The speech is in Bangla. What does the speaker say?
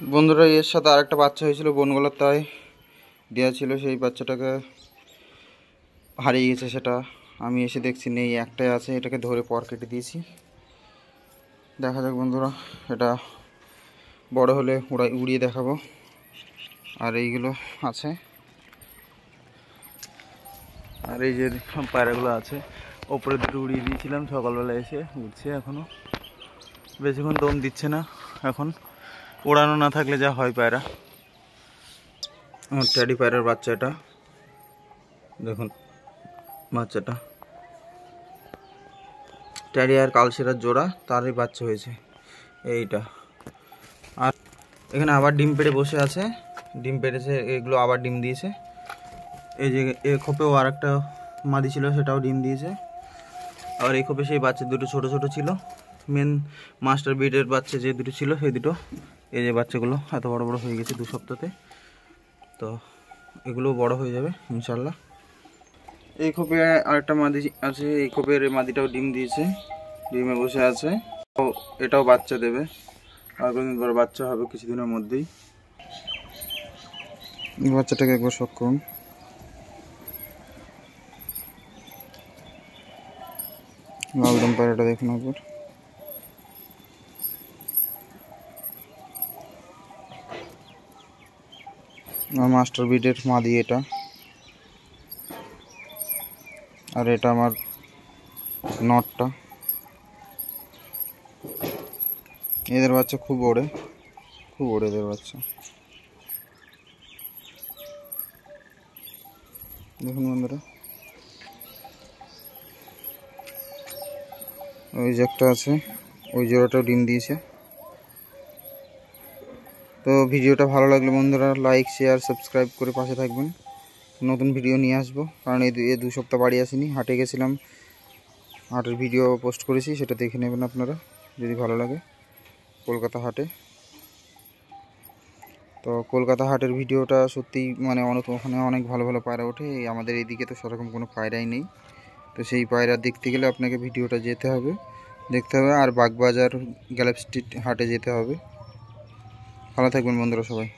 বন্ধুরা, এর সাথে আরেকটা বাচ্চা হয়েছিল বনগোলার, তাই দেওয়া ছিল। সেই বাচ্চাটাকে হারিয়ে গেছে, সেটা আমি এসে দেখছি নেই, একটাই আছে। এটাকে ধরে পর কেটে দিয়েছি। দেখা যাক বন্ধুরা, এটা বড় হলে উড়িয়ে দেখাবো। আর এইগুলো আছে, আর এই যে পায়রাগুলো আছে, ওপরে দুটো উড়িয়ে দিয়েছিলাম সকালবেলা, এসে উঠছে। এখনও বেশিক্ষণ দম দিচ্ছে না। এখন ওড়ানো না থাকলে যা হয় পায়রা। আমার ট্যাডি পায়রার বাচ্চা এটা, দেখুন বাচ্চাটা ট্যাডি আর কালশিরার জোড়া, তারই বাচ্চা হয়েছে এইটা। আর এখানে আবার ডিম পেড়ে বসে আছে, ডিম পেড়েছে, এগুলো আবার ডিম দিয়েছে। এই যে এ খোপেও আর একটা মাদি ছিল, সেটাও ডিম দিয়েছে। আর এই খোপে সেই বাচ্চা দুটো ছোট ছোট ছিল, মেন মাস্টার ব্রিডের বাচ্চা যে দুটো ছিল সেই দুটো। এই যে বাচ্চাগুলো এত বড় বড় হয়ে গেছে 2 সপ্তাহে, তো এগুলো বড় হয়ে যাবে ইনশাল্লাহ। এই খোপে আরেকটা মাদি আছে, এই খোপের মাদিটাও ডিম দিয়েছে, ডিমে বসে আছে। এটাও বাচ্চা দেবে, আর কদিন পর বাচ্চা হবে, কিছুদিনের মধ্যেই। বাচ্চাটাকে একবার শখ করুন। লালদম পায়রাটা দেখুন একবার। আমার মাস্টার ব্রিডের মাদি এটা, আর এটা আমার নটটা। এদের বাচ্চা খুব ওড়ে, খুব ওড়ে এদের বাচ্চা। দেখুন বন্ধুরা, ওই যে একটা আছে, ওই জোড়াটাও ডিম দিয়েছে। তো ভিডিওটা ভালো লাগলে বন্ধুরা লাইক, শেয়ার, সাবস্ক্রাইব করে পাশে থাকবেন। নতুন ভিডিও নিয়ে আসবো, কারণ এই 2 সপ্তাহ বাড়ি আসিনি, হাটে গেছিলাম, হাটের ভিডিও পোস্ট করেছি, সেটা দেখে নেবেন আপনারা যদি ভালো লাগে। কলকাতা হাটে, তো কলকাতা হাটের ভিডিওটা সত্যি মানে ওখানে অনেক ভালো ভালো পায়রা ওঠে। আমাদের এইদিকে তো সেরকম কোনো পায়রাই নেই, তো সেই পায়রা দেখতে গেলে আপনাকে ভিডিওটা যেতে হবে, দেখতে হবে। আর বাগবাজার গ্যালাপ স্ট্রিট হাটে যেতে হবে। ভালো থাকবেন বন্ধুরা সবাই।